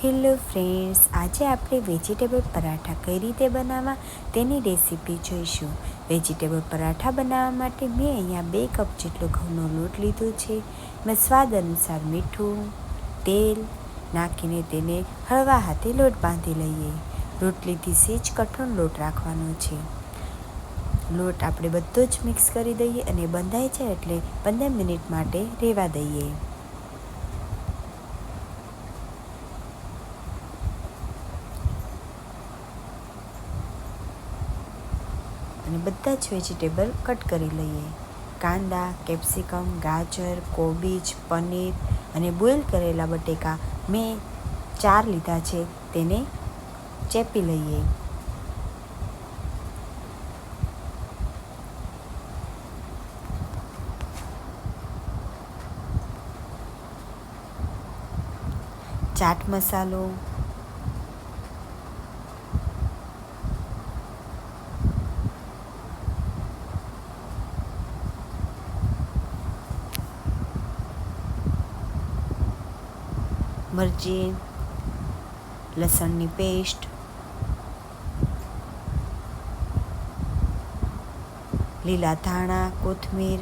Hello friends, આજે આપણે vegetable paratha કઈ રીતે બનાવવા તેની રેસીપી જોઈશું. વેજીટેબલ પરાઠા બનાવવા માટે મેં અહીંયા 2 કપ જેટલો ઘઉંનો લોટ લીધો છે. મેં સ્વાદ અનુસાર મીઠું, તેલ નાખીને તેને હળવા હાથે લોટ બાંધી લઈએ. રોટલીથી સેજ કઠણ લોટ રાખવાનો છે. લોટ આપણે બધો જ મિક્સ કરી દઈએ અને બંધાઈ જાય એટલે 15 મિનિટ માટે રહેવા દઈએ. અને બધા જ વેજીટેબલ કટ કરી લઈએ. કાંદા, કેપ્સિકમ, ગાજર, કોબીજ, પનીર અને બોઇલ કરેલા બટેકા મેં 4 લીધા છે, તેને ચેપી લઈએ. ચાટ મસાલો, મરચી, લસણની પેસ્ટ, લીલા ધાણા, કોથમીર,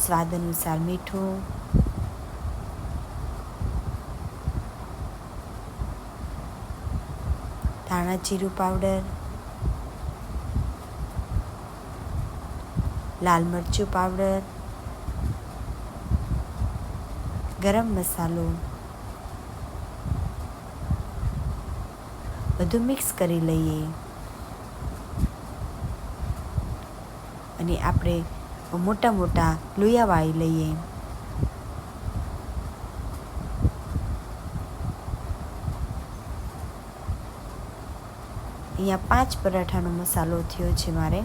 સ્વાદ અનુસાર મીઠું, ધાણા જીરું પાવડર, લાલ મરચું પાવડર, ગરમ મસાલો બધું મિક્સ કરી લઈએ. અને આપણે મોટા મોટા લોયા વાળી લઈએ. અહીંયા 5 પરાઠાનો મસાલો થયો છે મારે.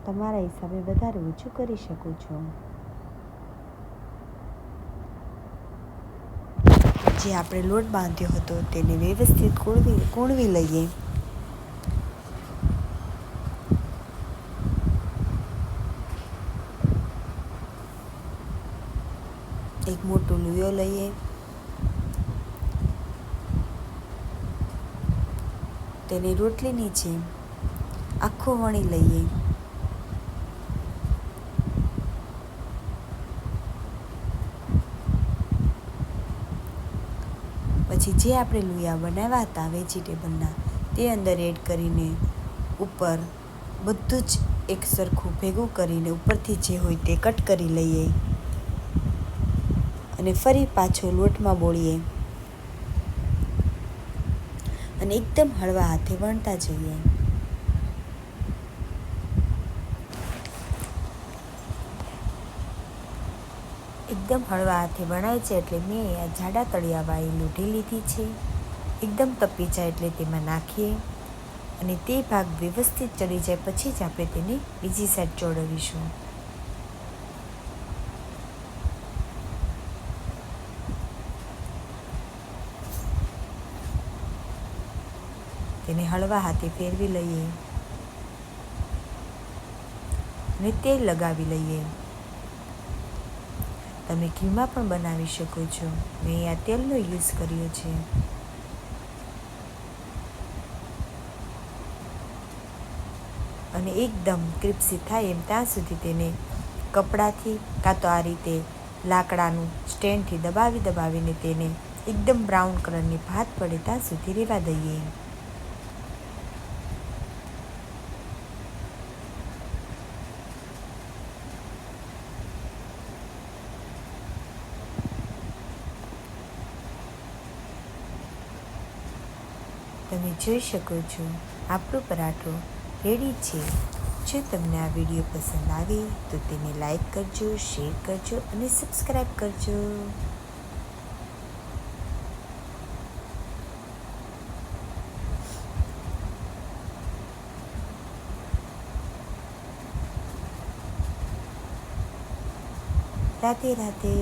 તમારા હિસાબે વધારે ઓછું કરી શકો છો. જે આપણે લોટ બાંધ્યો હતો તેને વ્યવસ્થિત કૂણવી લઈએ. એક મોટો લુયો લઈએ. તેને રોટલીની જેમ આખો વણી લઈએ. પછી જે આપણે લુયા બનાવ્યા હતા વેજીટેબલના તે અંદર એડ કરીને ઉપર બધું જ એક સરખું ભેગું કરીને ઉપરથી જે હોય તે કટ કરી લઈએ. અને ફરી પાછો લોટમાં બોળીએ અને એકદમ હળવા હાથે વણતા જઈએ. એકદમ હળવા હાથે વણાય છે એટલે મેં આ જાડા તળિયાવાળી લોઢી લીધી છે. એકદમ તપી જાય એટલે તેમાં નાખીએ અને તે ભાગ વ્યવસ્થિત ચડી જાય પછી જ આપણે તેને બીજી સાઈડ ચોળવીશું. તેને હળવા હાથે ફેરવી લઈએ અને તેલ લગાવી લઈએ. તમે ઘીમાં પણ બનાવી શકો છો. મેં અહીંયા તેલનો યુઝ કર્યો છે. અને એકદમ ક્રિસ્પી થાય એમ ત્યાં સુધી તેને કપડાથી કાં તો આ રીતે લાકડાનું સ્ટેન્ડથી દબાવીને તેને એકદમ બ્રાઉન કલરની ભાત પડે ત્યાં સુધી રહેવા દઈએ. તમે જોઈ શકો છો આપણો પરાઠો રેડી છે. જો તમને આ વિડીયો પસંદ આવે તો તેને લાઈક કરજો, શેર કરજો અને સબસ્ક્રાઈબ કરજો. રાધે રાધે.